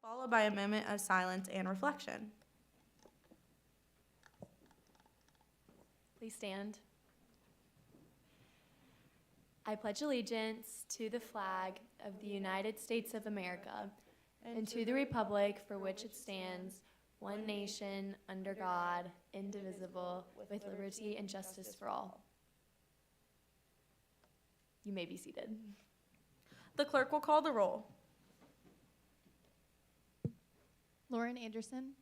followed by a moment of silence and reflection. Please stand. I pledge allegiance to the flag of the United States of America and to the republic for which it stands, one nation, under God, indivisible, with liberty and justice for all. You may be seated. The clerk will call the roll. Lauren Anderson.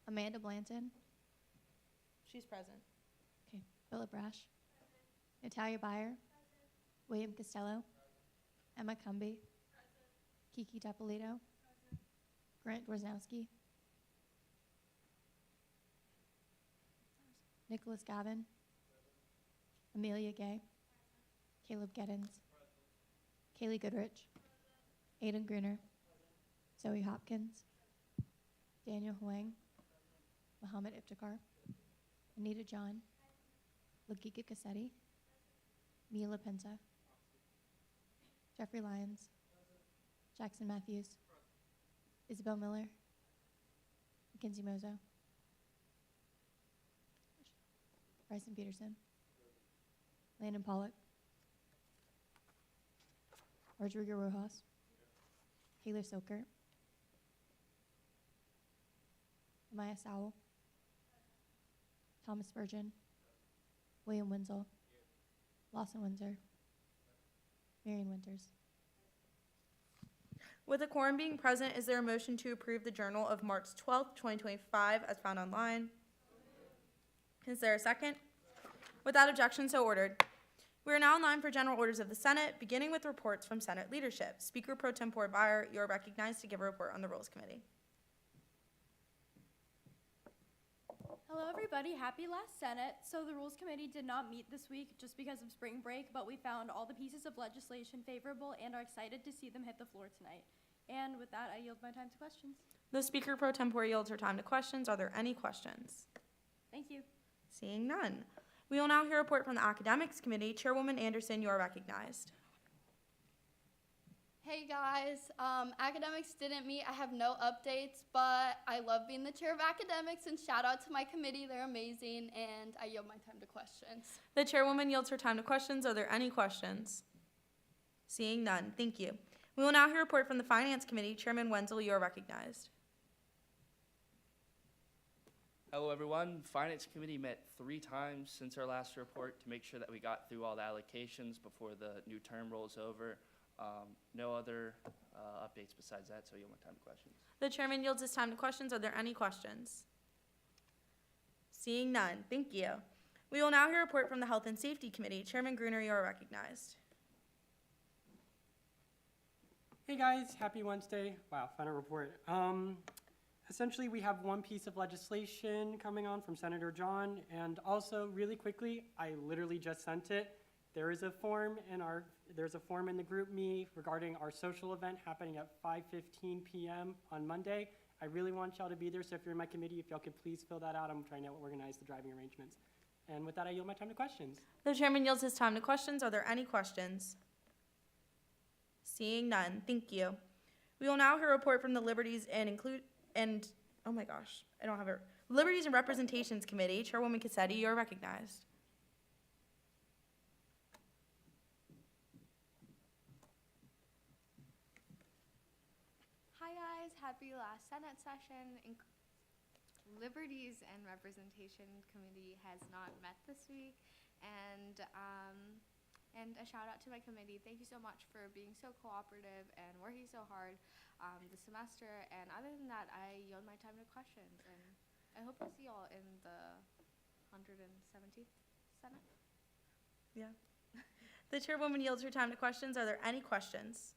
Amanda Blanton. She's present. Okay. Philip Brash. Natalia Byer. William Costello. Emma Cumby. Kiki Tapolito. Grant Dworzowski. Nicholas Gavin. Amelia Gay. Caleb Geddens. Kaylee Goodrich. Aiden Gruner. Zoe Hopkins. Daniel Huang. Muhammad Iftikhar. Anita John. Lagika Cassetti. Mila Pensa. Jeffrey Lyons. Jackson Matthews. Isabel Miller. Mackenzie Mozo. Bryson Peterson. Landon Pollock. Rodrigo Rojas. Taylor Silkert. Maya Sowell. Thomas Spurgeon. William Wenzel. Lawson Windsor. Marion Winters. With a quorum being present, is there a motion to approve the Journal of March 12th, 2025 as found online? Is there a second? Without objection, so ordered. We are now in line for general orders of the Senate, beginning with reports from Senate leadership. Speaker Pro Tempore Byer, you are recognized to give a report on the Rules Committee. Hello everybody, happy last Senate. So the Rules Committee did not meet this week just because of spring break, but we found all the pieces of legislation favorable and are excited to see them hit the floor tonight. And with that, I yield my time to questions. The Speaker Pro Tempore yields her time to questions. Are there any questions? Thank you. Seeing none. We will now hear a report from the Academics Committee. Chairwoman Anderson, you are recognized. Hey guys, academics didn't meet. I have no updates, but I love being the chair of academics, and shout out to my committee. They're amazing, and I yield my time to questions. The chairwoman yields her time to questions. Are there any questions? Seeing none. Thank you. We will now hear a report from the Finance Committee. Chairman Wenzel, you are recognized. Hello everyone. Finance Committee met 3 times since our last report to make sure that we got through all the allocations before the new term rolls over. No other updates besides that, so you'll have time to questions. The chairman yields his time to questions. Are there any questions? Seeing none. Thank you. We will now hear a report from the Health and Safety Committee. Chairman Gruner, you are recognized. Hey guys, happy Wednesday. Wow, final report. Essentially, we have one piece of legislation coming on from Senator John, and also really quickly, I literally just sent it. There's a form in the group me regarding our social event happening at 5:15 p.m. on Monday. I really want y'all to be there, so if you're in my committee, if y'all could please fill that out. I'm trying to organize the driving arrangements. And with that, I yield my time to questions. The chairman yields his time to questions. Are there any questions? Seeing none. Thank you. We will now hear a report from the Liberties and Liberties and Representations Committee. Chairwoman Cassetti, you are recognized. Hi guys, happy last Senate session. Liberties and Representation Committee has not met this week, and a shout out to my committee. Thank you so much for being so cooperative and working so hard this semester. And other than that, I yield my time to questions, and I hope to see y'all in the 117th Senate. Yeah. The chairwoman yields her time to questions. Are there any questions?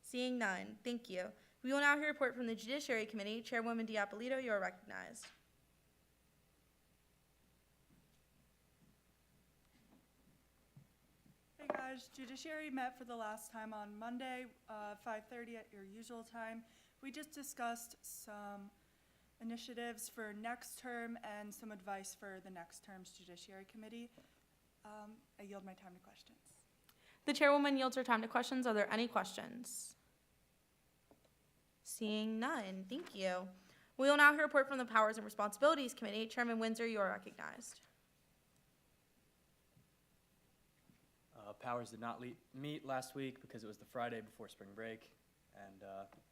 Seeing none. Thank you. We will now hear a report from the Judiciary Committee. Chairwoman Diapolito, you are recognized. Hey guys, Judiciary met for the last time on Monday, 5:30 at your usual time. We just discussed some initiatives for next term and some advice for the next term's Judiciary Committee. I yield my time to questions. The chairwoman yields her time to questions. Are there any questions? Seeing none, thank you. We will now hear a report from the Powers and Responsibilities Committee. Chairman Windsor, you are recognized. Powers did not meet last week because it was the Friday before spring break, and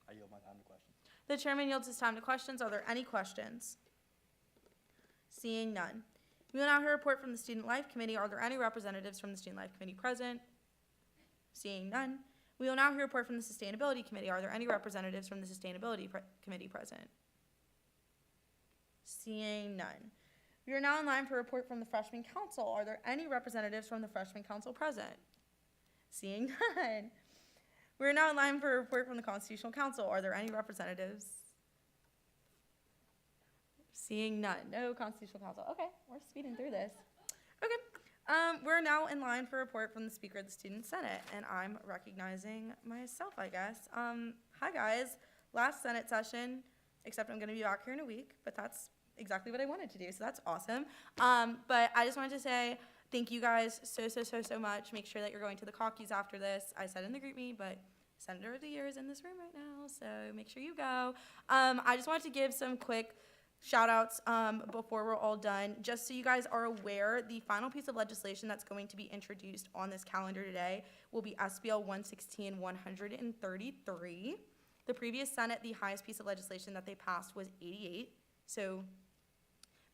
I yield my time to questions. The chairman yields his time to questions. Are there any questions? Seeing none. We will now hear a report from the Student Life Committee. Are there any representatives from the Student Life Committee present? Seeing none. We will now hear a report from the Sustainability Committee. Are there any representatives from the Sustainability Committee present? Seeing none. We are now in line for a report from the Freshman Council. Are there any representatives from the Freshman Council present? Seeing none. We are now in line for a report from the Constitutional Council. Are there any representatives? Seeing none. No Constitutional Council. Okay, we're speeding through this. Okay. We're now in line for a report from the Speaker of the Student Senate, and I'm recognizing myself, I guess. Hi, guys. Last Senate session, except I'm going to be back here in a week, but that's exactly what I wanted to do, so that's awesome. But I just wanted to say thank you guys so much. Make sure that you're going to the caucus after this. I said in the group meet, but Senator of the Year is in this room right now, so make sure you go. I just wanted to give some quick shout outs before we're all done. Just so you guys are aware, the final piece of legislation that's going to be introduced on this calendar today will be SBL 116-133. The previous Senate, the highest piece of legislation that they passed was 88. So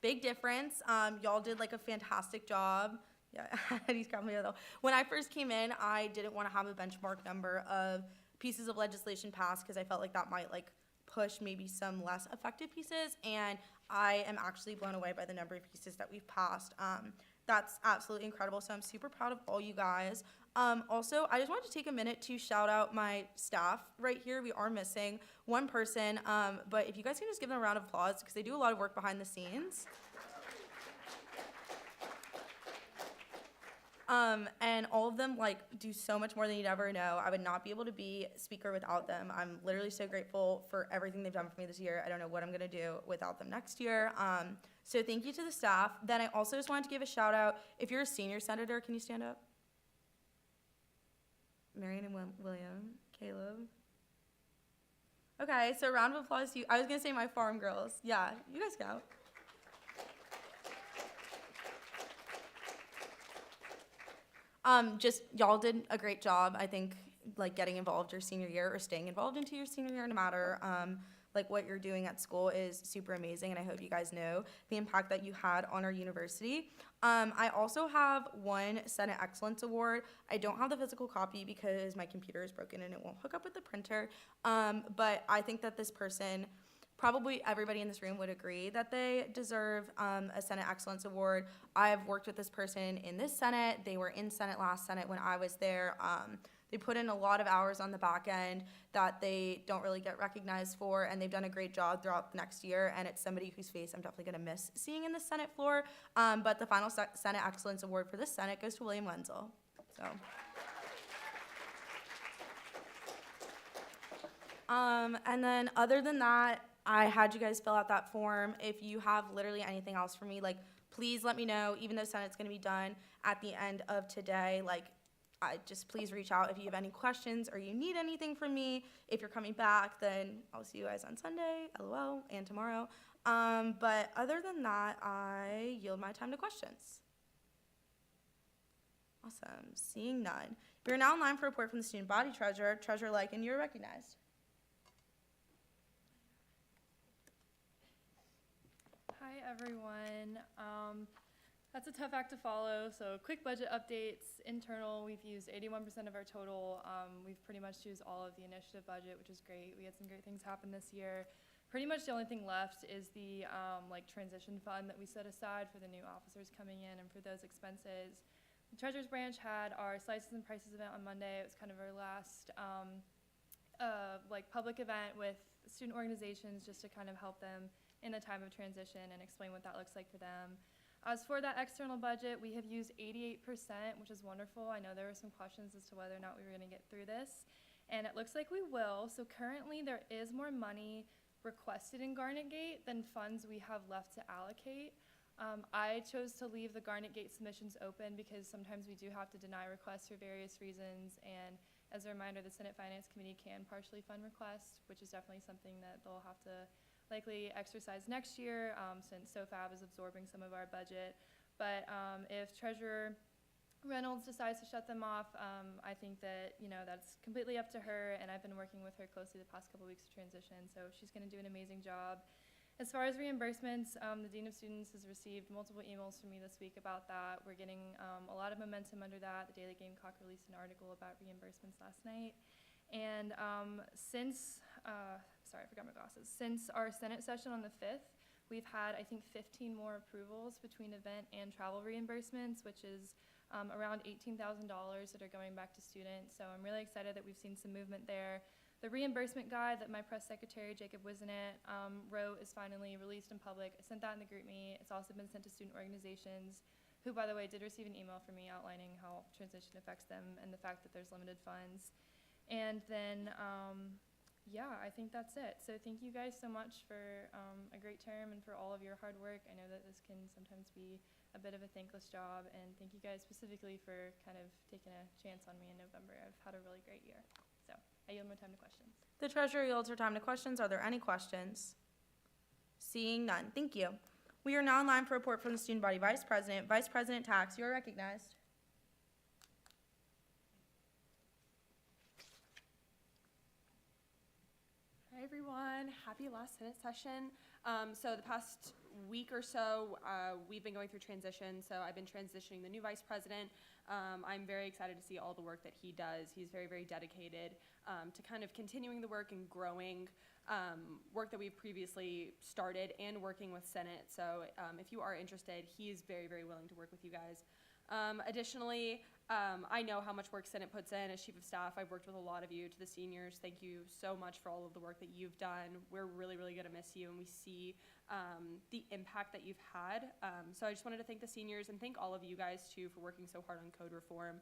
big difference. Y'all did like a fantastic job. Yeah, he's got me though. When I first came in, I didn't want to have a benchmark number of pieces of legislation passed because I felt like that might like push maybe some less effective pieces, and I am actually blown away by the number of pieces that we've passed. That's absolutely incredible, so I'm super proud of all you guys. Also, I just wanted to take a minute to shout out my staff right here. We are missing one person, but if you guys can just give them a round of applause because they do a lot of work behind the scenes. And all of them like do so much more than you'd ever know. I would not be able to be speaker without them. I'm literally so grateful for everything they've done for me this year. I don't know what I'm gonna do without them next year. So thank you to the staff. Then I also just wanted to give a shout out. If you're a senior senator, can you stand up? Marion and William, Caleb. Okay, so round of applause to you. I was gonna say my farm girls. Yeah, you guys go. Just y'all did a great job. I think like getting involved your senior year or staying involved into your senior year, no matter like what you're doing at school is super amazing, and I hope you guys know the impact that you had on our university. I also have one Senate Excellence Award. I don't have the physical copy because my computer is broken and it won't hook up with the printer, but I think that this person, probably everybody in this room would agree that they deserve a Senate Excellence Award. I've worked with this person in this Senate. They were in Senate last Senate when I was there. They put in a lot of hours on the back end that they don't really get recognized for, and they've done a great job throughout the next year, and it's somebody whose face I'm definitely gonna miss seeing in the Senate floor. But the final Senate Excellence Award for this Senate goes to William Wenzel. So. And then other than that, I had you guys fill out that form. If you have literally anything else for me, like, please let me know. Even though Senate's gonna be done at the end of today, like, just please reach out if you have any questions or you need anything from me. If you're coming back, then I'll see you guys on Sunday, LOL, and tomorrow. But other than that, I yield my time to questions. Awesome, seeing none. We're now in line for a report from the student body treasurer. Treasurer Lycan, you're recognized. Hi, everyone. That's a tough act to follow. So quick budget updates. Internal, we've used 81% of our total. We've pretty much used all of the initiative budget, which is great. We had some great things happen this year. Pretty much the only thing left is the like transition fund that we set aside for the new officers coming in and for those expenses. The Treasurer's Branch had our Slices and Prices event on Monday. It was kind of our last like public event with student organizations just to kind of help them in the time of transition and explain what that looks like for them. As for that external budget, we have used 88%, which is wonderful. I know there were some questions as to whether or not we were going to get through this, and it looks like we will. So currently there is more money requested in Garnet Gate than funds we have left to allocate. I chose to leave the Garnet Gate submissions open because sometimes we do have to deny requests for various reasons, and As a reminder, the Senate Finance Committee can partially fund requests, which is definitely something that they'll have to likely exercise next year, since SOFAB is absorbing some of our budget. But if Treasurer Reynolds decides to shut them off, I think that, that's completely up to her, and I've been working with her closely the past couple weeks of transition, so she's going to do an amazing job. As far as reimbursements, the Dean of Students has received multiple emails from me this week about that. We're getting a lot of momentum under that. The Daily Gamecock released an article about reimbursements last night. And since our Senate session on the 5th, we've had, I think, 15 more approvals between event and travel reimbursements, which is around $18,000 that are going back to students. So I'm really excited that we've seen some movement there. The reimbursement guide that my press secretary, Jacob Wisenet, wrote is finally released in public. I sent that in the group meet. It's also been sent to student organizations, who, by the way, did receive an email from me outlining how transition affects them and the fact that there's limited funds. And then, I think that's it. So thank you guys so much for a great term and for all of your hard work. I know that this can sometimes be a bit of a thankless job, and thank you guys specifically for kind of taking a chance on me in November. I've had a really great year. So I yield my time to questions. The treasurer yields her time to questions. Are there any questions? Seeing none. Thank you. We are now in line for a report from the student body vice president. Vice President Tax, you are recognized. Hi everyone, happy last Senate session. So the past week or so, we've been going through transition. So I've been transitioning the new vice president. I'm very excited to see all the work that he does. He's very, very dedicated to kind of continuing the work and growing work that we've previously started and working with Senate. So if you are interested, he's very, very willing to work with you guys. Additionally, I know how much work Senate puts in. As chief of staff, I've worked with a lot of you. To the seniors, thank you so much for all of the work that you've done. We're really, really going to miss you, and we see the impact that you've had. So I just wanted to thank the seniors and thank all of you guys, too, for working so hard on code reform.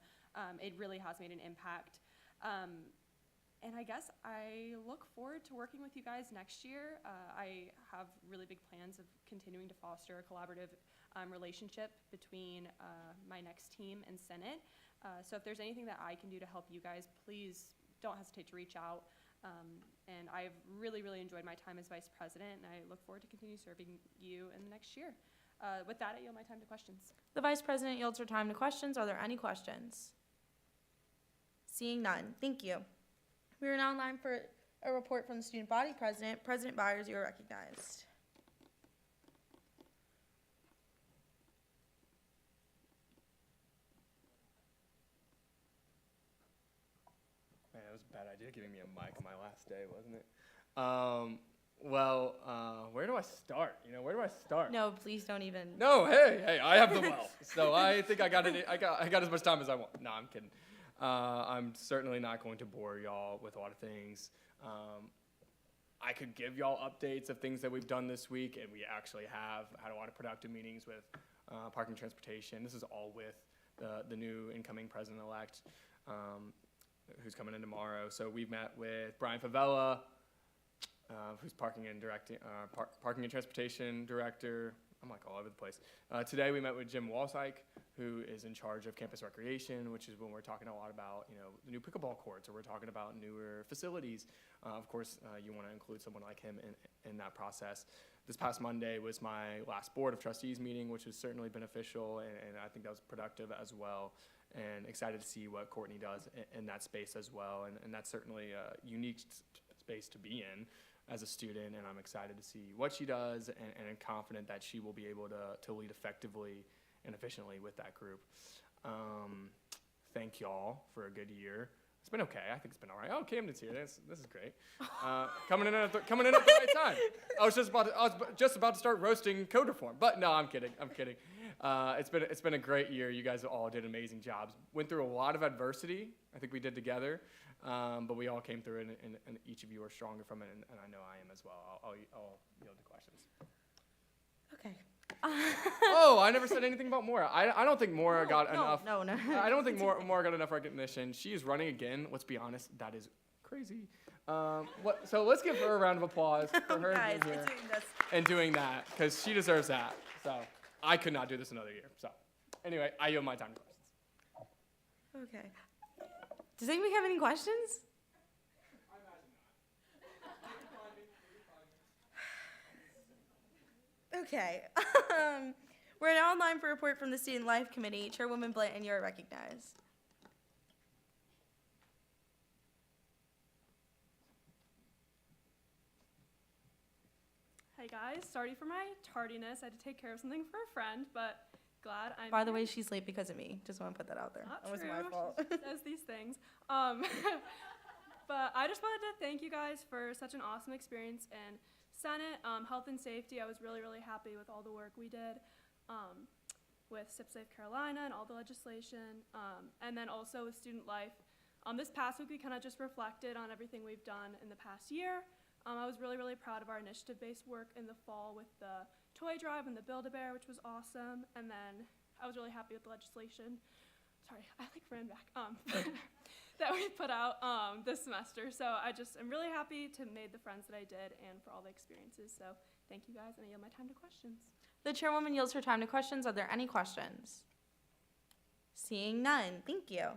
It really has made an impact. And I guess I look forward to working with you guys next year. I have really big plans of continuing to foster a collaborative relationship between my next team and Senate. So if there's anything that I can do to help you guys, please don't hesitate to reach out. And I've really, really enjoyed my time as vice president, and I look forward to continue serving you in the next year. With that, I yield my time to questions. The vice president yields her time to questions. Are there any questions? Seeing none. Thank you. We are now in line for a report from the student body president. President Byers, you are recognized. Man, it was a bad idea giving me a mic on my last day, wasn't it? Where do I start? Where do I start? No, please don't even. No, hey, I have the wealth. So I think I got as much time as I want. No, I'm kidding. I'm certainly not going to bore y'all with a lot of things. I could give y'all updates of things that we've done this week, and we actually have had a lot of productive meetings with Parking and Transportation. This is all with the new incoming president-elect, who's coming in tomorrow. So we've met with Brian Favela, who's Parking and Transportation Director. I'm like all over the place. Today we met with Jim Walsyke, who is in charge of campus recreation, which is when we're talking a lot about, the new pickleball courts, or we're talking about newer facilities. Of course, you want to include someone like him in that process. This past Monday was my last Board of Trustees meeting, which was certainly beneficial, and I think that was productive as well. And excited to see what Courtney does in that space as well. And that's certainly a unique space to be in as a student, and I'm excited to see what she does, and I'm confident that she will be able to lead effectively and efficiently with that group. Thank y'all for a good year. It's been okay. I think it's been all right. Oh, Camden's here. This is great. Coming in at the right time. I was just about to start roasting code reform, but no, I'm kidding. It's been a great year. You guys all did amazing jobs. Went through a lot of adversity. I think we did together. But we all came through it, and each of you are stronger from it, and I know I am as well. I'll yield to questions. Okay. Oh, I never said anything about Maura. I don't think Maura got enough. No. I don't think Maura got enough recognition. She is running again. Let's be honest, that is crazy. So let's give her a round of applause for her Guys, being here doing this. and doing that, because she deserves that. So I could not do this another year. So anyway, I yield my time to questions. Okay. Does anybody have any questions? Okay. We're now in line for a report from the Student Life Committee. Chairwoman Blanton, you are recognized. Hey guys, sorry for my tardiness. I had to take care of something for a friend, but glad I'm By the here. way, she's late because of me. Just want to put that out there. Not That was true. my fault. She says these things. But I just wanted to thank you guys for such an awesome experience in Senate. Health and safety, I was really, really happy with all the work we did with SIP Safe Carolina and all the legislation. And then also with student life. This past week, we kind of just reflected on everything we've done in the past year. I was really, really proud of our initiative-based work in the fall with the toy drive and the Build-A-Bear, which was awesome. And then I was really happy with the legislation. Sorry, I ran back. That we put out this semester. So I'm really happy to have made the friends that I did and for all the experiences. So thank you guys, and I yield my time to questions. The chairwoman yields her time to questions. Are there any questions? Seeing none, thank you.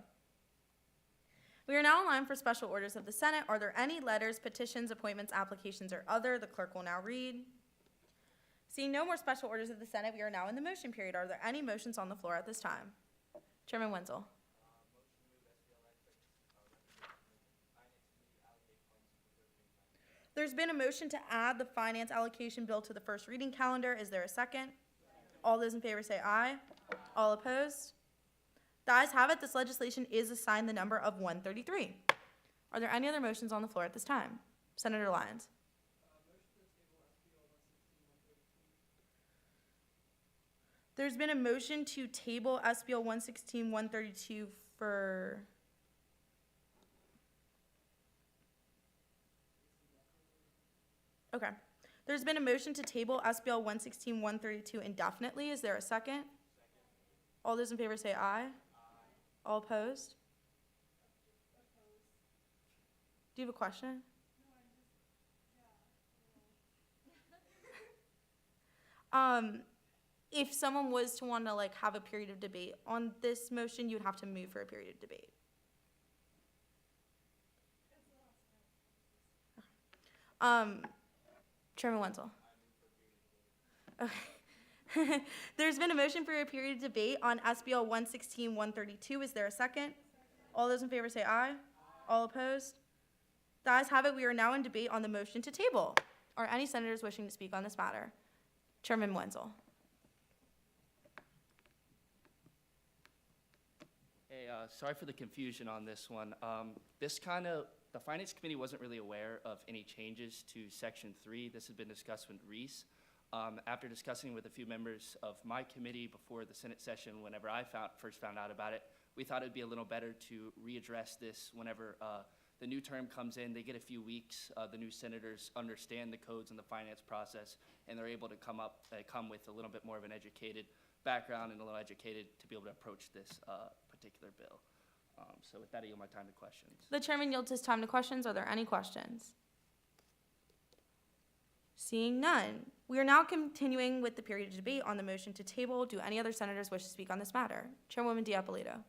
We are now in line for special orders of the Senate. Are there any letters, petitions, appointments, applications, or other? The clerk will now read. Seeing no more special orders of the Senate, we are now in the motion period. Are there any motions on the floor at this time? Chairman Wenzel. There's been a motion to add the finance allocation bill to the first reading calendar. Is there a second? All those in favor say aye. All opposed? The ayes have it. This legislation is assigned the number of 133. Are there any other motions on the floor at this time? Senator Lyons. There's been a motion to table SBL 116-132 for... Okay. There's been a motion to table SBL 116-132 indefinitely. Is there a second? All those in favor say aye. All opposed? Do you have a question? If someone was to want to have a period of debate on this motion, you would have to move for a period of debate. Chairman Wenzel. Okay. There's been a motion for a period of debate on SBL 116-132. Is there a second? All those in favor say aye. All opposed? The ayes have it. We are now in debate on the motion to table. Are any senators wishing to speak on this matter? Chairman Wenzel. Hey, sorry for the confusion on this one. The Finance Committee wasn't really aware of any changes to Section 3. This had been discussed with Reese. After discussing with a few members of my committee before the Senate session, whenever I first found out about it, we thought it would be a little better to readdress this whenever the new term comes in. They get a few weeks. The new senators understand the codes and the finance process, and they're able to come with a little bit more of an educated background and a little educated to be able to approach this particular bill. So with that, I yield my time to questions. The chairman yields his time to questions. Are there any questions? Seeing none, we are now continuing with the period of debate on the motion to table. Do any other senators wish to speak on this matter? Chairwoman D'Appolito.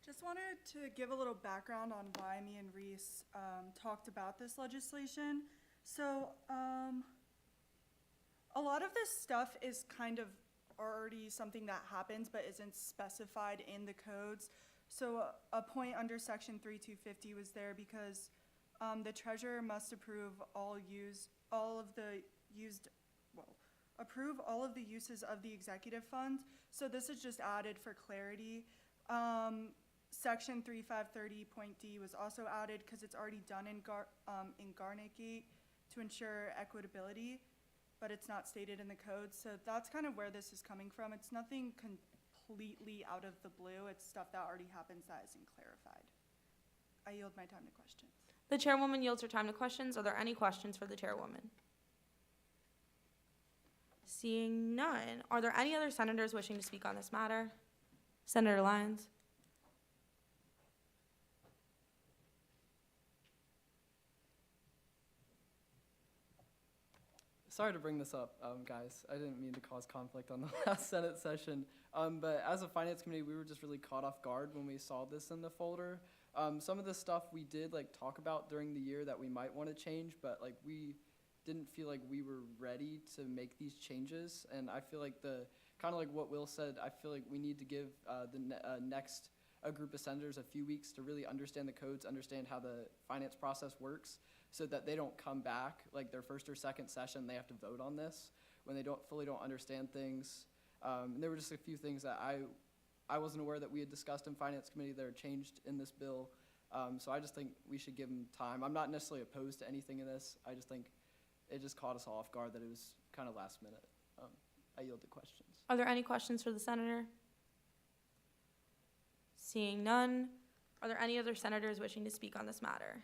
Just wanted to give a little background on why me and Reese talked about this legislation. So a lot of this stuff is kind of already something that happens but isn't specified in the codes. So a point under Section 3250 was there because the treasurer must approve all of the uses of the executive fund. So this is just added for clarity. Section 3530.d was also added because it's already done in Garnet Gate to ensure equitability, but it's not stated in the code. So that's kind of where this is coming from. It's nothing completely out of the blue. It's stuff that already happens that isn't clarified. I yield my time to questions. The chairwoman yields her time to questions. Are there any questions for the chairwoman? Seeing none, are there any other senators wishing to speak on this matter? Senator Lyons. sorry to bring this up, guys. I didn't mean to cause conflict on the last Senate session. But as a finance committee, we were just really caught off guard when we saw this in the folder. Some of the stuff we did talk about during the year that we might want to change, but we didn't feel like we were ready to make these changes. And I feel like kind of like what Will said, I feel like we need to give next group of senators a few weeks to really understand the codes, understand how the finance process works, so that they don't come back their first or second session, they have to vote on this when they don't understand things. And there were just a few things that I wasn't aware that we had discussed in finance committee that are changed in this bill. So I just think we should give them time. I'm not necessarily opposed to anything in this. I just think it just caught us all off guard that it was kind of last minute. I yield to questions. Are there any questions for the senator? Seeing none, are there any other senators wishing to speak on this matter?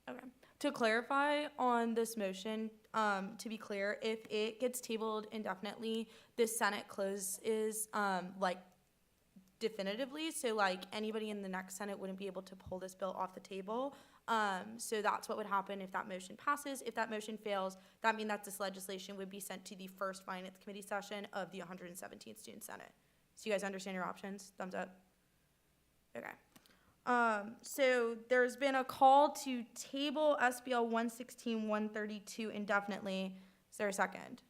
Okay. To clarify on this motion, to be clear, if it gets tabled indefinitely, the Senate closes definitively. So anybody in the next Senate wouldn't be able to pull this bill off the table. So that's what would happen if that motion passes. If that motion fails, that means that this legislation would be sent to the first Finance Committee session of the 117th Student Senate. So you guys understand your options? Thumbs up? Okay. So there's been a call to table SBL 116-132 indefinitely. Is there a second?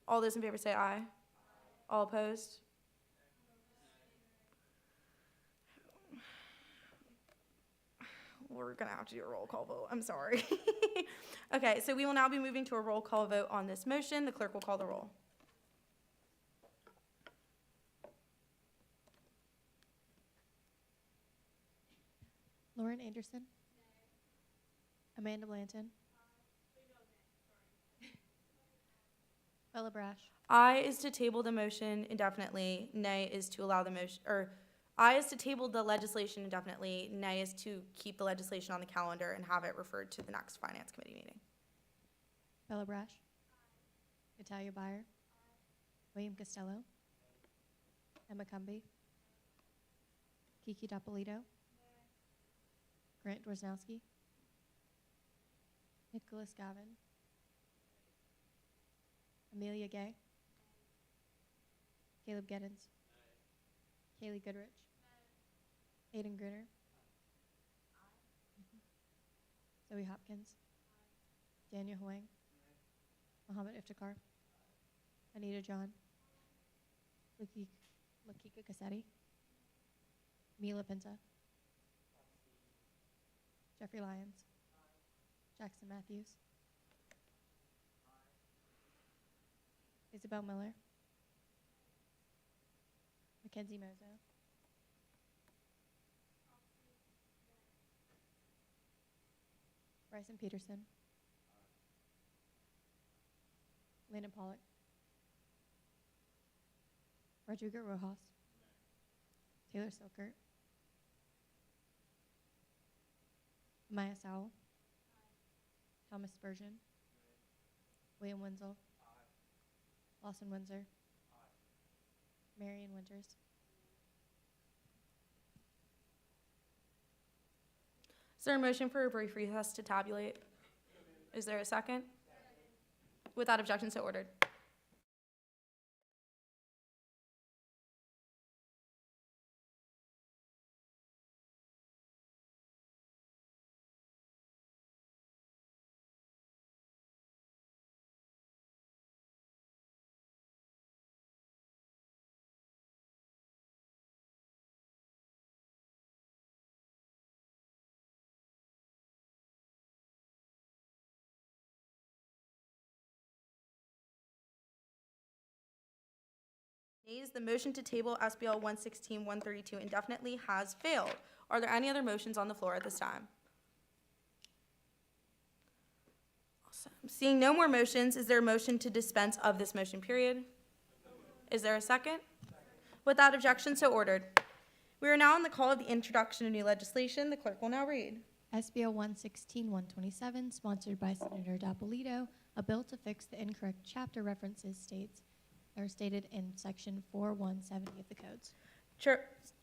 All those in favor say aye. All opposed? We're going to have to do a roll call vote. I'm sorry. Okay, so we will now be moving to a roll call vote on this motion. The clerk will call the roll. Lauren Anderson. Amanda Blanton. Bella Brash. Aye is to table the motion indefinitely. Nay is to allow the motion, or aye is to table the legislation indefinitely. Nay is to keep the legislation on the calendar and have it referred to the next Finance Committee meeting. Bella Brash. Natalia Byer. William Costello. Emma Cumby. Kiki Dapolito. Grant Dorsnowski. Nicholas Gavin. Amelia Gay. Caleb Geddens. Kaylee Goodrich. Aiden Gruner. Zoe Hopkins. Daniel Huang. Mohammed Iftikhar. Anita John. Lakika Cassetti. Mila Pinta. Jeffrey Lyons. Jackson Matthews. Isabel Miller. Mackenzie Mozo. Bryson Peterson. Landon Pollock. Rodrigo Rojas. Taylor Silkert. Maya Sowell. Thomas Spurgeon. William Wenzel. Lawson Windsor. Marion Winters. Is there a motion for a brief recess to tabulate? Is there a second? Without objection, so ordered. Nays, the motion to table SBL 116-132 indefinitely has failed. Are there any other motions on the floor at this time? Awesome. Seeing no more motions, is there a motion to dispense of this motion period? Is there a second? Without objection, so ordered. We are now on the call of the introduction of new legislation. The clerk will now read. SBL 116-127, sponsored by Senator Dapolito, a bill to fix the incorrect chapter references are stated in section 4170 of the codes.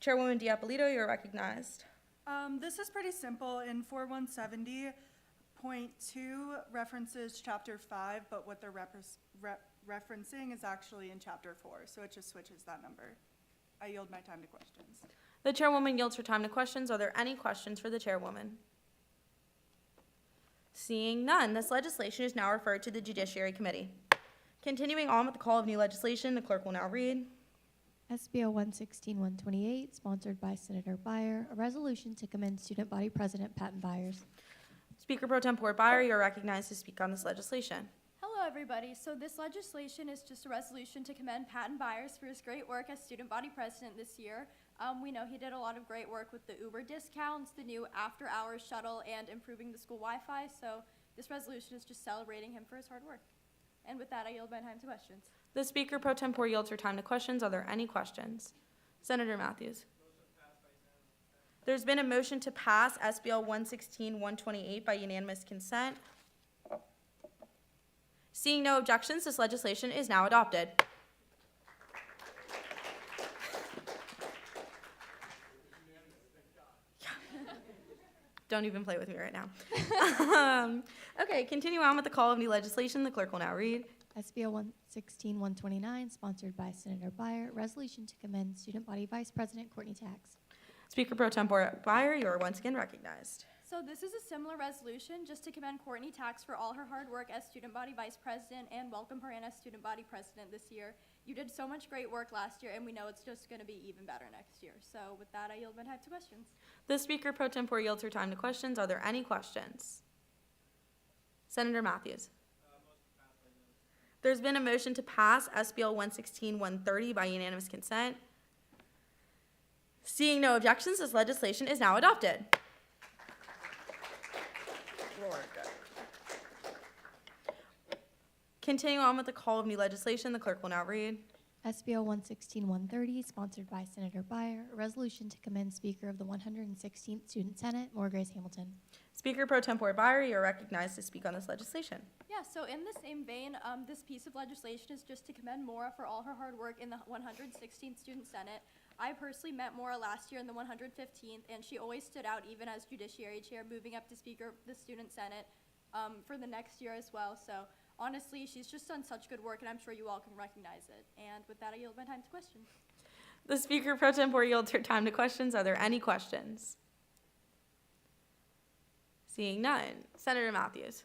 Chairwoman Diapolito, you're recognized. This is pretty simple. In 4170, Point 2 references Chapter 5, but what they're referencing is actually in Chapter 4, so it just switches that number. I yield my time to questions. The chairwoman yields her time to questions. Are there any questions for the chairwoman? Seeing none, this legislation is now referred to the Judiciary Committee. Continuing on with the call of new legislation, the clerk will now read. SBO 116-128, sponsored by Senator Byer, a resolution to commend Student Body President Patton Byers. Speaker Pro Tempore Byer, you are recognized to speak on this legislation. Hello, everybody. So this legislation is just a resolution to commend Patton Byers for his great work as student body president this year. We know he did a lot of great work with the Uber discounts, the new after-hours shuttle, and improving the school Wi-Fi. So this resolution is just celebrating him for his hard work. And with that, I yield my time to questions. The Speaker Pro Tempore yields her time to questions. Are there any questions? Senator Matthews. There's been a motion to pass SBL 116-128 by unanimous consent. Seeing no objections, this legislation is now adopted. Don't even play with me right now. Okay, continue on with the call of new legislation. The clerk will now read. SBO 116-129, sponsored by Senator Byer, resolution to commend Student Body Vice President Courtney Tax. Speaker Pro Tempore Byer, you are once again recognized. So this is a similar resolution just to commend Courtney Tax for all her hard work as student body vice president and welcome her in as student body president this year. You did so much great work last year, and we know it's just going to be even better next year. So with that, I yield my time to questions. The Speaker Pro Tempore yields her time to questions. Are there any questions? Senator Matthews. There's been a motion to pass SBL 116-130 by unanimous consent. Seeing no objections, this legislation is now adopted. Continuing on with the call of new legislation, the clerk will now read. SBO 116-130, sponsored by Senator Byer, a resolution to commend Speaker of the 116th Student Senate, Maura Grace Hamilton. Speaker Pro Tempore Byer, you are recognized to speak on this legislation. Yeah, so in the same vein, this piece of legislation is just to commend Maura for all her hard work in the 116th Student Senate. I personally met Maura last year in the 115th, and she always stood out even as Judiciary Chair, moving up to Speaker of the Student Senate for the next year as well. So honestly, she's just done such good work, and I'm sure you all can recognize it. And with that, I yield my time to questions. The Speaker Pro Tempore yields her time to questions. Are there any questions? Seeing none. Senator Matthews.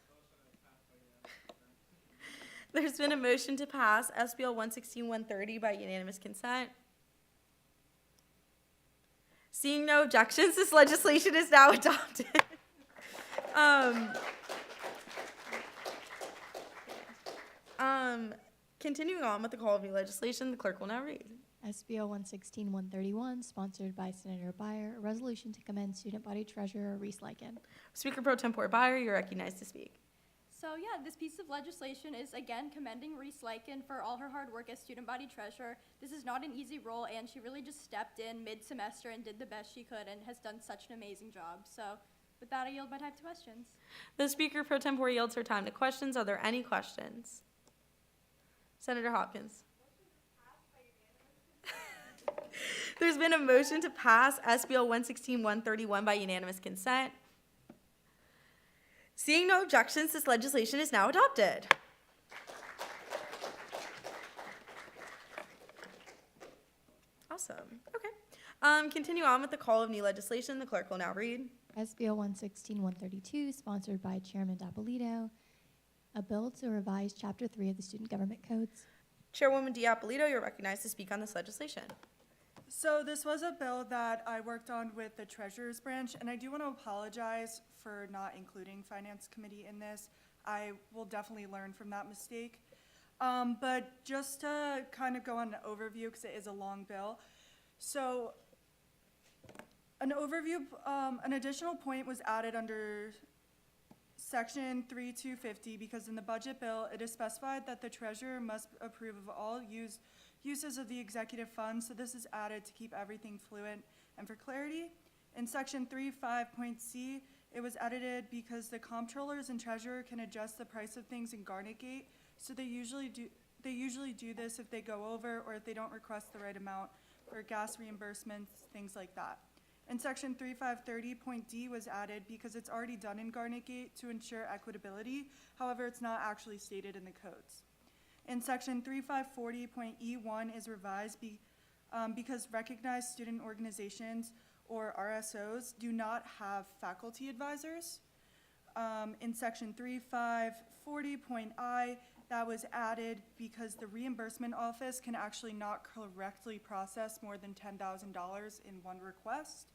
There's been a motion to pass SBL 116-130 by unanimous consent. Seeing no objections, this legislation is now adopted. Continuing on with the call of new legislation, the clerk will now read. SBO 116-131, sponsored by Senator Byer, a resolution to commend Student Body Treasurer Reese Lycan. Speaker Pro Tempore Byer, you're recognized to speak. So yeah, this piece of legislation is again commending Reese Lycan for all her hard work as student body treasurer. This is not an easy role, and she really just stepped in mid-semester and did the best she could and has done such an amazing job. So with that, I yield my time to questions. The Speaker Pro Tempore yields her time to questions. Are there any questions? Senator Hopkins. There's been a motion to pass SBL 116-131 by unanimous consent. Seeing no objections, this legislation is now adopted. Awesome. Okay. Continue on with the call of new legislation. The clerk will now read. SBO 116-132, sponsored by Chairman D'Appolito, a bill to revise Chapter 3 of the Student Government Codes. Chairwoman D'Appolito, you're recognized to speak on this legislation. So this was a bill that I worked on with the Treasurer's Branch, and I do want to apologize for not including Finance Committee in this. I will definitely learn from that mistake. But just to kind of go on an overview, because it is a long bill. So an overview, an additional point was added under Section 3250, because in the budget bill, it is specified that the treasurer must approve of all uses of the executive fund, so this is added to keep everything fluent and for clarity. In Section 3.5.c, it was edited because the comptrollers and treasurer can adjust the price of things in Garnet Gate, so they usually do this if they go over or if they don't request the right amount for gas reimbursements, things like that. And section 3530.d was added because it's already done in Garnet Gate to ensure equitability. However, it's not actually stated in the codes. And section 3540.e1 is revised because recognized student organizations or RSOs do not have faculty advisors. In section 3540.i, that was added because the reimbursement office can actually not correctly process more than $10,000 in one request.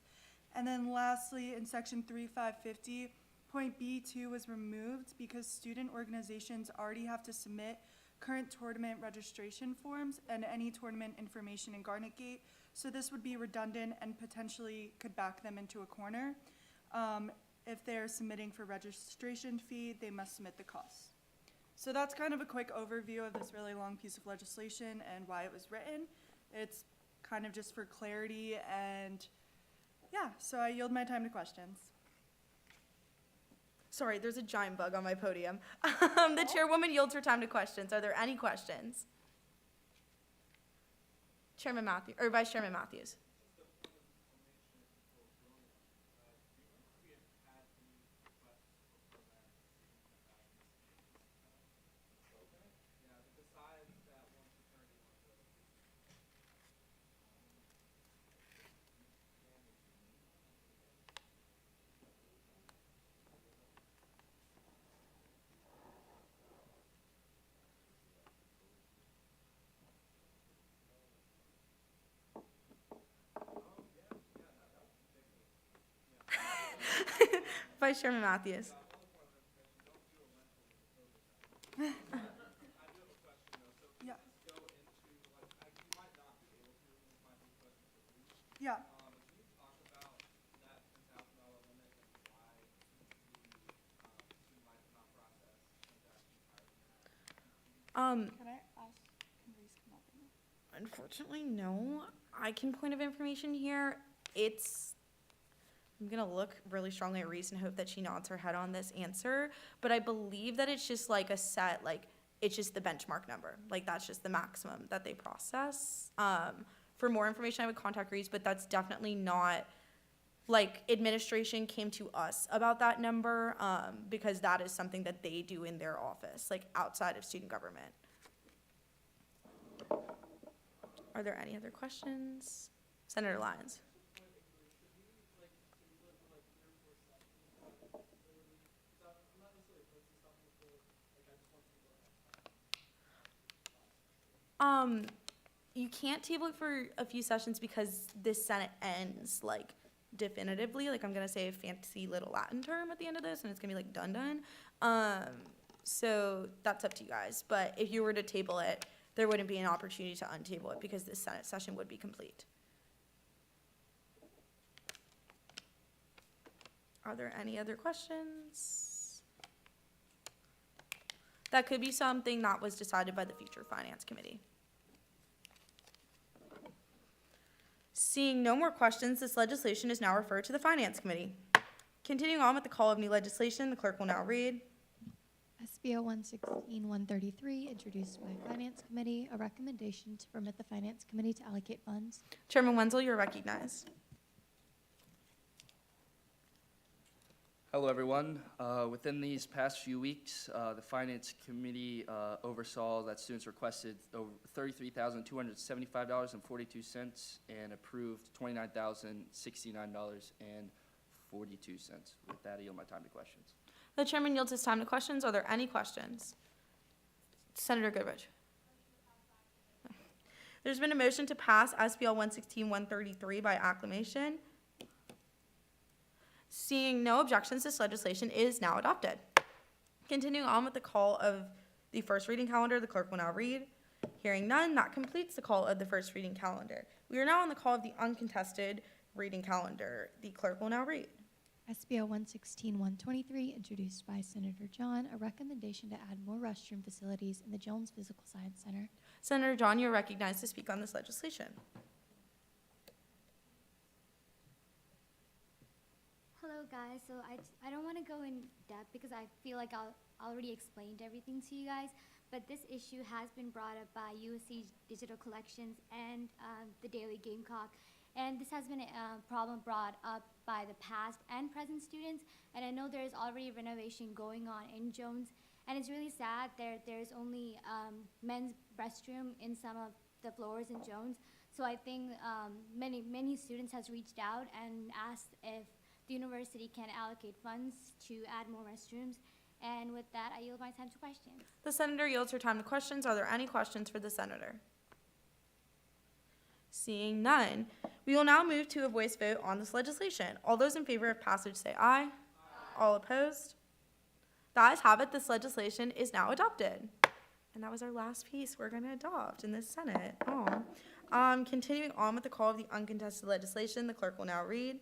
And then lastly, in section 3550.b2 was removed because student organizations already have to submit current tournament registration forms and any tournament information in Garnet Gate. So this would be redundant and potentially could back them into a corner. If they're submitting for registration fee, they must submit the costs. So that's kind of a quick overview of this really long piece of legislation and why it was written. It's kind of just for clarity, and yeah, so I yield my time to questions. Sorry, there's a giant bug on my podium. The chairwoman yields her time to questions. Are there any questions? Chairman Matthews, or Vice Chairman Matthews. Vice Chairman Matthews. Yeah. Yeah. Can I ask, can Reese come up? Unfortunately, no. I can point of information here. I'm gonna look really strongly at Reese and hope that she nods her head on this answer, but I believe that it's just like a set, like, it's just the benchmark number. Like, that's just the maximum that they process. For more information, I would contact Reese, but that's definitely not, like, administration came to us about that number, because that is something that they do in their office, like, outside of student government. Are there any other questions? Senator Lyons. You can't table it for a few sessions because this Senate ends, like, definitively. Like, I'm gonna say a fancy little Latin term at the end of this, and it's gonna be like done. So that's up to you guys. But if you were to table it, there wouldn't be an opportunity to untable it because this Senate session would be complete. Are there any other questions? That could be something that was decided by the future Finance Committee. Seeing no more questions, this legislation is now referred to the Finance Committee. Continuing on with the call of new legislation, the clerk will now read. SBO 116-133, introduced by Finance Committee, a recommendation to permit the Finance Committee to allocate funds. Chairman Wenzel, you're recognized. Hello, everyone. Within these past few weeks, the Finance Committee oversaw that students requested over $33,275.42 and approved $29,069.42. With that, I yield my time to questions. The chairman yields his time to questions. Are there any questions? Senator Goodrich. There's been a motion to pass SBL 116-133 by acclamation. Seeing no objections, this legislation is now adopted. Continuing on with the call of the first reading calendar, the clerk will now read. Hearing none, that completes the call of the first reading calendar. We are now on the call of the uncontested reading calendar. The clerk will now read. SBO 116-123, introduced by Senator John, a recommendation to add more restroom facilities in the Jones Physical Science Center. Senator John, you're recognized to speak on this legislation. Hello guys, so I don't want to go in depth because I feel like I already explained everything to you guys, but this issue has been brought up by USC Digital Collections and the Daily Gamecock, And this has been a problem brought up by the past and present students. And I know there's already renovation going on in Jones. And it's really sad there's only men's restroom in some of the floors in Jones. So I think many students has reached out and asked if the university can allocate funds to add more restrooms. And with that, I yield my time to questions. The senator yields her time to questions. Are there any questions for the senator? Seeing none, we will now move to a voice vote on this legislation. All those in favor of passage say aye. All opposed? The ayes have it. This legislation is now adopted. And that was our last piece we're going to adopt in this Senate. Continuing on with the call of the uncontested legislation, the clerk will now read.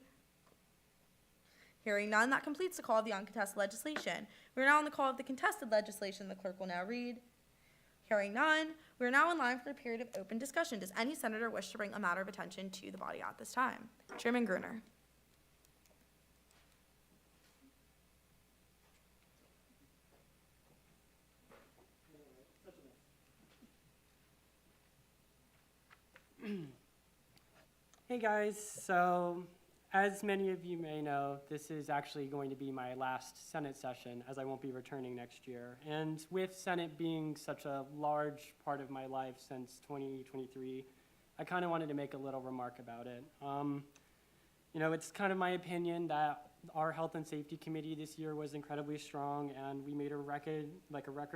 Hearing none, that completes the call of the uncontested legislation. We are now on the call of the contested legislation. The clerk will now read. Hearing none, we are now in line for a period of open discussion. Does any senator wish to bring a matter of attention to the body at this time? Chairman Gruner. Hey guys, so as many of you may know, this is actually going to be my last Senate session, as I won't be returning next year. And with Senate being such a large part of my life since 2023, I kind of wanted to make a little remark about it. You know, it's kind of my opinion that our Health and Safety Committee this year was incredibly strong, and we made a record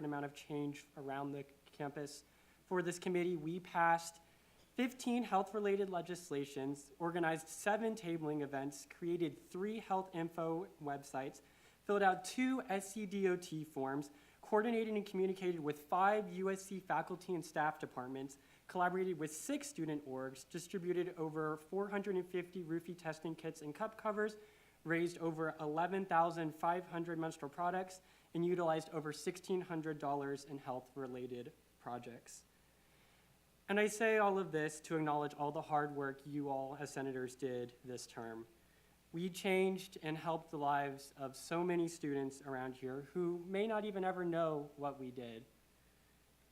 amount of change around the campus. For this committee, we passed 15 health-related legislations, organized 7 tabling events, created 3 health info websites, filled out 2 SCDOT forms, coordinated and communicated with 5 USC faculty and staff departments, collaborated with 6 student orgs, distributed over 450 roofie testing kits and cup covers, raised over 11,500 menstrual products, and utilized over $1,600 in health-related projects. And I say all of this to acknowledge all the hard work you all as senators did this term. We changed and helped the lives of so many students around here who may not even ever know what we did.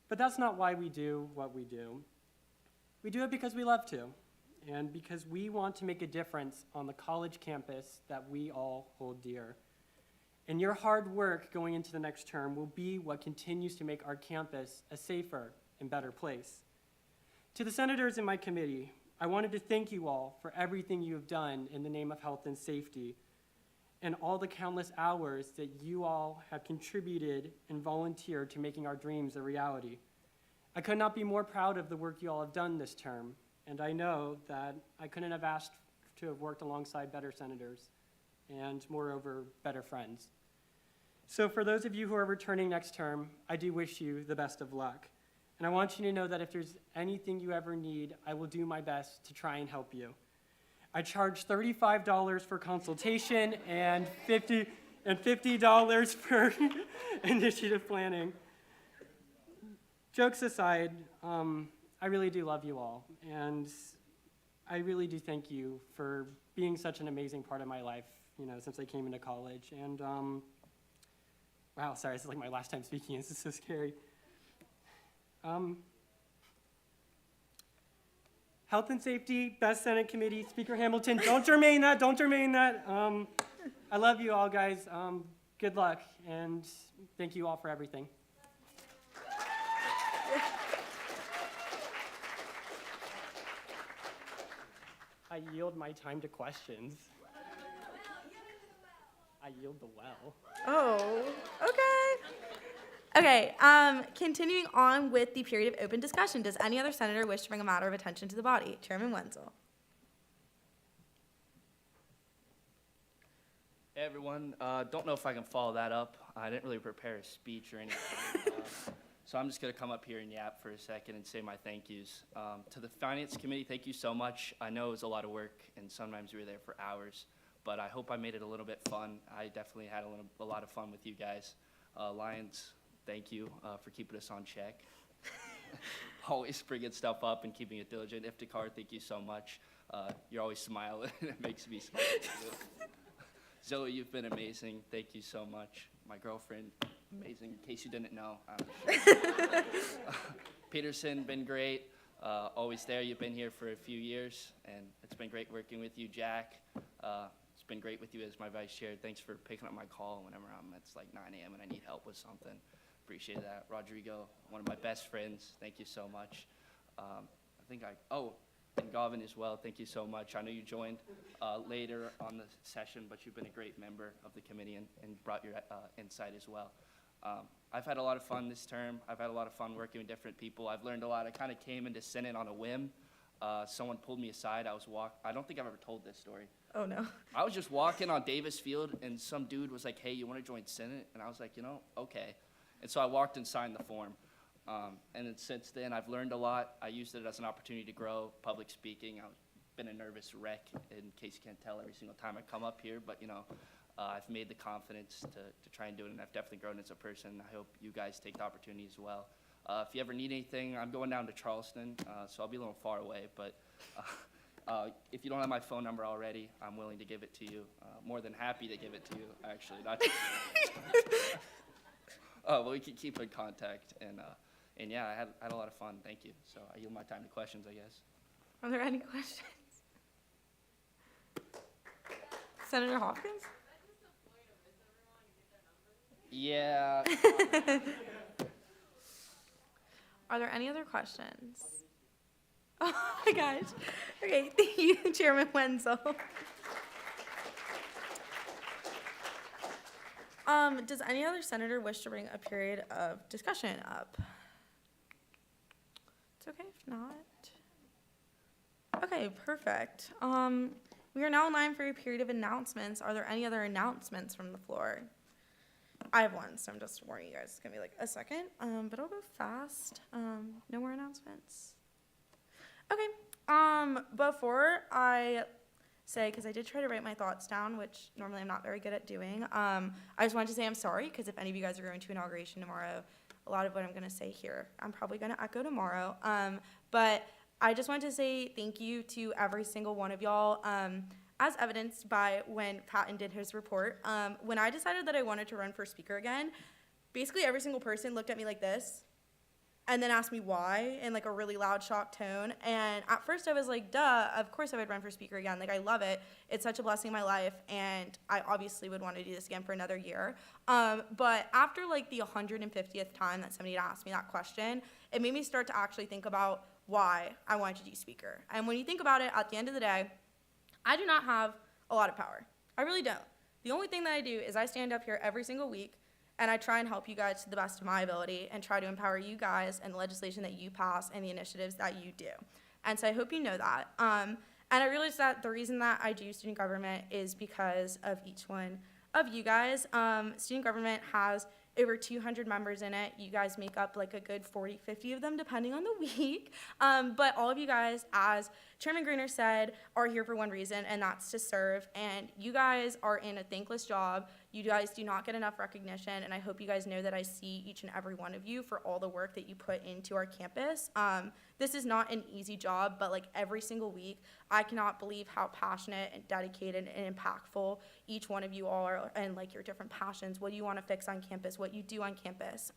But that's not why we do what we do. We do it because we love to, and because we want to make a difference on the college campus that we all hold dear. And your hard work going into the next term will be what continues to make our campus a safer and better place. To the senators in my committee, I wanted to thank you all for everything you have done in the name of health and safety, and all the countless hours that you all have contributed and volunteered to making our dreams a reality. I could not be more proud of the work you all have done this term, and I know that I couldn't have asked to have worked alongside better senators, and moreover, better friends. So for those of you who are returning next term, I do wish you the best of luck. And I want you to know that if there's anything you ever need, I will do my best to try and help you. I charge $35 for consultation and $50 for initiative planning. Jokes aside, I really do love you all, and I really do thank you for being such an amazing part of my life, you know, since I came into college. And wow, sorry, this is like my last time speaking. This is so scary. Health and Safety, Best Senate Committee, Speaker Hamilton, don't germane that. I love you all, guys. Good luck, and thank you all for everything. I yield my time to questions. I yield the well. Oh, okay. Okay, continuing on with the period of open discussion, does any other senator wish to bring a matter of attention to the body? Chairman Wenzel. Hey everyone, don't know if I can follow that up. I didn't really prepare a speech or anything. So I'm just gonna come up here and yap for a second and say my thank yous. To the Finance Committee, thank you so much. I know it was a lot of work and sometimes we were there for hours, but I hope I made it a little bit fun. I definitely had a lot of fun with you guys. Lions, thank you for keeping us on check. Always bringing stuff up and keeping it diligent. Iftikhar, thank you so much. You're always smiling. It makes me smile too. Zoe, you've been amazing. Thank you so much. My girlfriend, amazing. In case you didn't know. Peterson, been great. always there. You've been here for a few years, and it's been great working with you, Jack. It's been great with you as my vice chair. Thanks for picking up my call whenever it's like 9 a.m. and I need help with something. Appreciate that. Rodrigo, one of my best friends, thank you so much. And Gavin as well, thank you so much. I know you joined later on the session, but you've been a great member of the committee and brought your insight as well. I've had a lot of fun this term. I've had a lot of fun working with different people. I've learned a lot. I kind of came into Senate on a whim. Someone pulled me aside. I don't think I've ever told this story. Oh, no. I was just walking on Davis Field, and some dude was like, hey, you want to join Senate? And I was like, okay. And so I walked and signed the form. And then since then, I've learned a lot. I used it as an opportunity to grow public speaking. I've been a nervous wreck, in case you can't tell, every single time I come up here. But, I've made the confidence to try and do it, and I've definitely grown as a person. I hope you guys take the opportunity as well. If you ever need anything, I'm going down to Charleston, so I'll be a little far away. But if you don't have my phone number already, I'm willing to give it to you. More than happy to give it to you, actually. Well, we can keep in contact, and yeah, I had a lot of fun. Thank you. So I yield my time to questions, I guess. Are there any questions? Senator Hopkins? Yeah. Are there any other questions? Oh my gosh. Okay, thank you, Chairman Wenzel. Does any other senator wish to bring a period of discussion up? It's okay if not. Okay, perfect. We are now in line for a period of announcements. Are there any other announcements from the floor? I have one, so I'm just warning you guys. It's gonna be like a second, but I'll go fast. No more announcements. Okay. Before I say, because I did try to write my thoughts down, which normally I'm not very good at doing. I just wanted to say I'm sorry, because if any of you guys are going to inauguration tomorrow, a lot of what I'm gonna say here, I'm probably gonna echo tomorrow. But I just wanted to say thank you to every single one of y'all. As evidenced by when Patton did his report, when I decided that I wanted to run for speaker again, basically every single person looked at me like this and then asked me why in like a really loud, shocked tone. And at first I was like, duh, of course I would run for speaker again. Like, I love it. It's such a blessing in my life, and I obviously would want to do this again for another year. But after like the 150th time that somebody had asked me that question, it made me start to actually think about why I wanted to do speaker. And when you think about it, at the end of the day, I do not have a lot of power. I really don't. The only thing that I do is I stand up here every single week and I try and help you guys to the best of my ability and try to empower you guys and the legislation that you pass and the initiatives that you do. And so I hope you know that. And I realize that the reason that I do student government is because of each one of you guys. Student government has over 200 members in it. You guys make up like a good 40, 50 of them, depending on the week. But all of you guys, as Chairman Greener said, are here for one reason, and that's to serve. And you guys are in a thankless job. You guys do not get enough recognition, and I hope you guys know that I see each and every one of you for all the work that you put into our campus. This is not an easy job, but like every single week, I cannot believe how passionate and dedicated and impactful each one of you all are, and like your different passions, what you want to fix on campus, what you do on campus.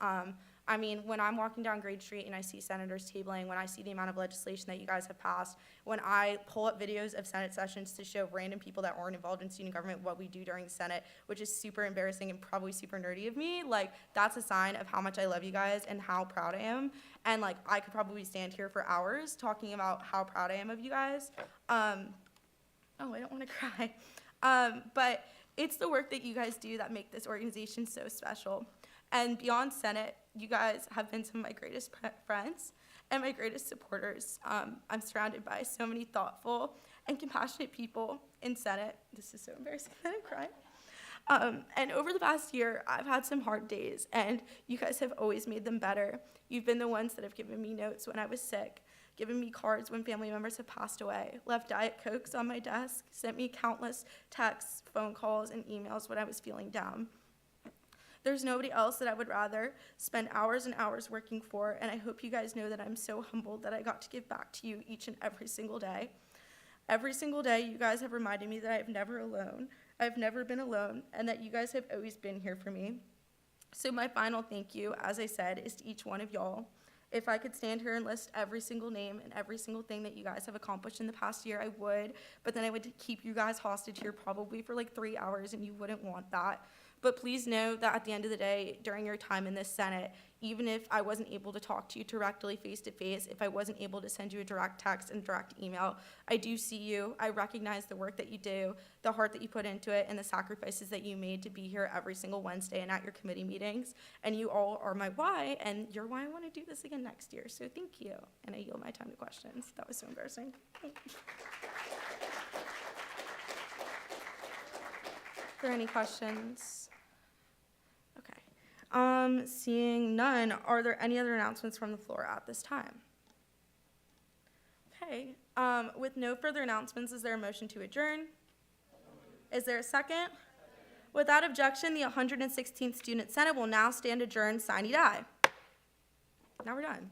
I mean, when I'm walking down Grade Street and I see senators tabling, when I see the amount of legislation that you guys have passed, when I pull up videos of Senate sessions to show random people that aren't involved in student government what we do during the Senate, which is super embarrassing and probably super nerdy of me, like, that's a sign of how much I love you guys and how proud I am. And like, I could probably stand here for hours talking about how proud I am of you guys. Oh, I don't want to cry. But it's the work that you guys do that make this organization so special. And beyond Senate, you guys have been some of my greatest friends and my greatest supporters. I'm surrounded by so many thoughtful and compassionate people in Senate. This is so embarrassing that I'm crying. And over the past year, I've had some hard days, and you guys have always made them better. You've been the ones that have given me notes when I was sick, given me cards when family members have passed away, left Diet Cokes on my desk, sent me countless texts, phone calls, and emails when I was feeling down. There's nobody else that I would rather spend hours and hours working for, and I hope you guys know that I'm so humbled that I got to give back to you each and every single day. Every single day, you guys have reminded me that I've never been alone, and that you guys have always been here for me. So my final thank you, as I said, is to each one of y'all. If I could stand here and list every single name and every single thing that you guys have accomplished in the past year, I would. But then I would keep you guys hostage here probably for like 3 hours, and you wouldn't want that. But please know that at the end of the day, during your time in this Senate, even if I wasn't able to talk to you directly face to face, if I wasn't able to send you a direct text and direct email, I do see you. I recognize the work that you do, the heart that you put into it, and the sacrifices that you made to be here every single Wednesday and at your committee meetings. And you all are my why, and you're why I want to do this again next year. So thank you. And I yield my time to questions. That was so embarrassing. Are there any questions? Okay. Seeing none, are there any other announcements from the floor at this time? Okay. With no further announcements, is there a motion to adjourn? Is there a second? Without objection, the 116th Student Senate will now stand adjourned, sine die. Now we're done.